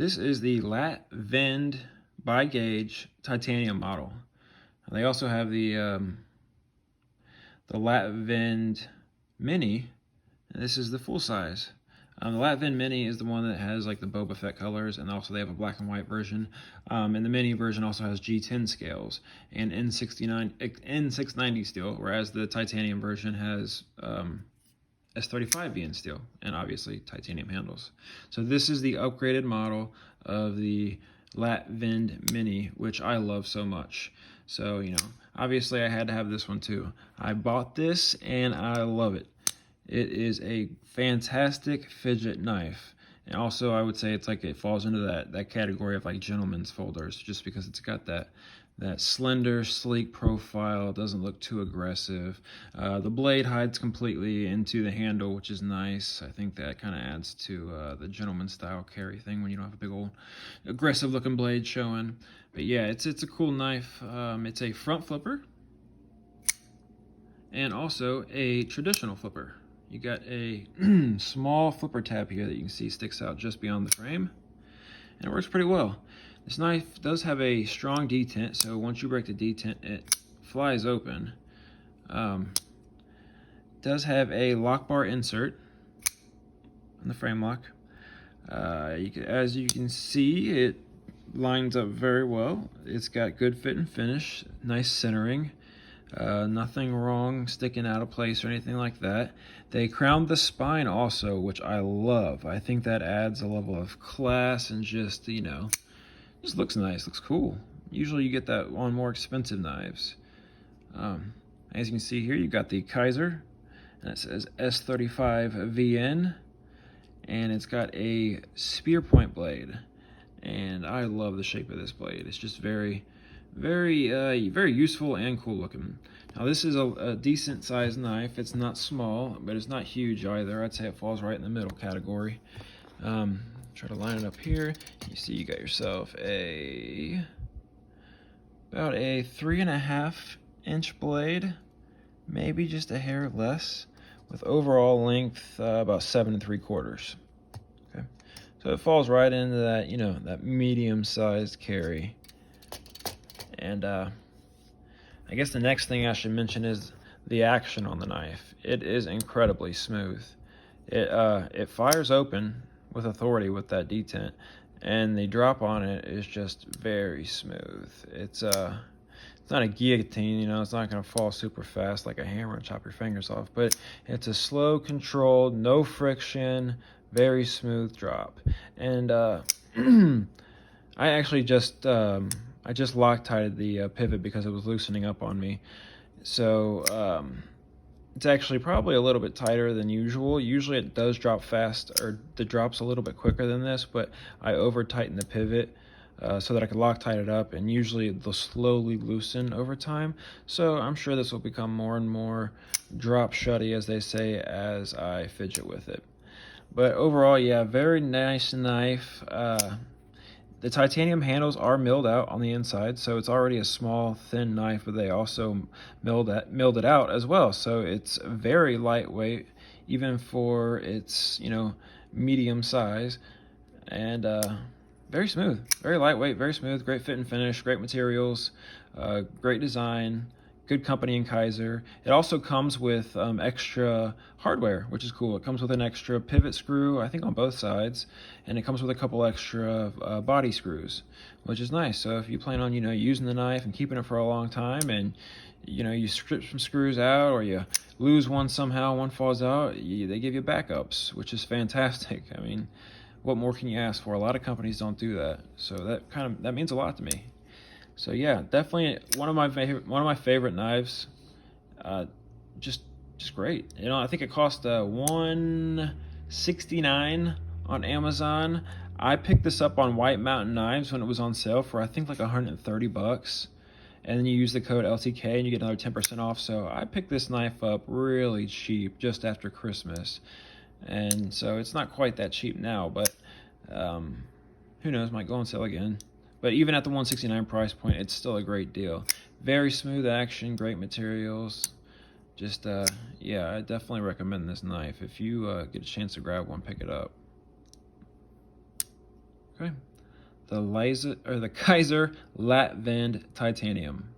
This is the latt Vend by gauge titanium model. They also have the latt Vend Mini, and this is the full size. The latt Vend Mini is the one that has like the Boba Fett colors, and also they have a black and white version. And the Mini version also has G10 scales and N690 steel, whereas the titanium version has S35VN steel and obviously titanium handles. So this is the upgraded model of the latt Vend Mini, which I love so much. So, you know, obviously I had to have this one too. I bought this and I love it. It is a fantastic fidget knife. And also I would say it's like it falls into that category of like gentleman's folders, just because it's got that slender, sleek profile. It doesn't look too aggressive. The blade hides completely into the handle, which is nice. I think that kind of adds to the gentleman style carry thing when you don't have a big old aggressive looking blade showing. But yeah, it's a cool knife. It's a front flipper and also a traditional flipper. You got a small flipper tab here that you can see sticks out just beyond the frame, and it works pretty well. This knife does have a strong detent, so once you break the detent, it flies open. Does have a lock bar insert on the frame lock. As you can see, it lines up very well. It's got good fit and finish, nice centering. Nothing wrong sticking out of place or anything like that. They crowned the spine also, which I love. I think that adds a level of class and just, you know, just looks nice, looks cool. Usually you get that on more expensive knives. As you can see here, you got the Kizer, and it says S35VN, and it's got a spear point blade. And I love the shape of this blade. It's just very useful and cool looking. Now this is a decent sized knife. It's not small, but it's not huge either. I'd say it falls right in the middle category. Try to line it up here. You see you got yourself about a 3.5 inch blade, maybe just a hair less, with overall length about 7 3/4. Okay, so it falls right into that, you know, that medium sized carry. And I guess the next thing I should mention is the action on the knife. It is incredibly smooth. It fires open with authority with that detent, and the drop on it is just very smooth. It's not a guillotine, you know, it's not gonna fall super fast like a hammer and chop your fingers off, but it's a slow, controlled, no friction, very smooth drop. And I actually just Loctited the pivot because it was loosening up on me. So it's actually probably a little bit tighter than usual. Usually it does drop fast, or the drop's a little bit quicker than this, but I over tightened the pivot so that I could Loctite it up, and usually they'll slowly loosen over time. So I'm sure this will become more and more drop shutty, as they say, as I fidget with it. But overall, yeah, very nice knife. The titanium handles are milled out on the inside, so it's already a small, thin knife, but they also milled it out as well. So it's very lightweight, even for its, you know, medium size, and very smooth, very lightweight, very smooth, great fit and finish, great materials, great design. Good company in Kizer. It also comes with extra hardware, which is cool. It comes with an extra pivot screw, I think on both sides, and it comes with a couple extra body screws, which is nice. So if you plan on, you know, using the knife and keeping it for a long time, and you know, you strip some screws out, or you lose one somehow, one falls out, they give you backups, which is fantastic. I mean, what more can you ask for? A lot of companies don't do that, so that means a lot to me. So yeah, definitely one of my favorite knives. Just great. You know, I think it cost $169 on Amazon. I picked this up on White Mountain Knives when it was on sale for I think like $130, and then you use the code LTK and you get another 10% off. So I picked this knife up really cheap just after Christmas, and so it's not quite that cheap now, but who knows, might go on sale again. But even at the $169 price point, it's still a great deal. Very smooth action, great materials. Just, yeah, I definitely recommend this knife. If you get a chance to grab one, pick it up. Okay, the Kizer latt titanium.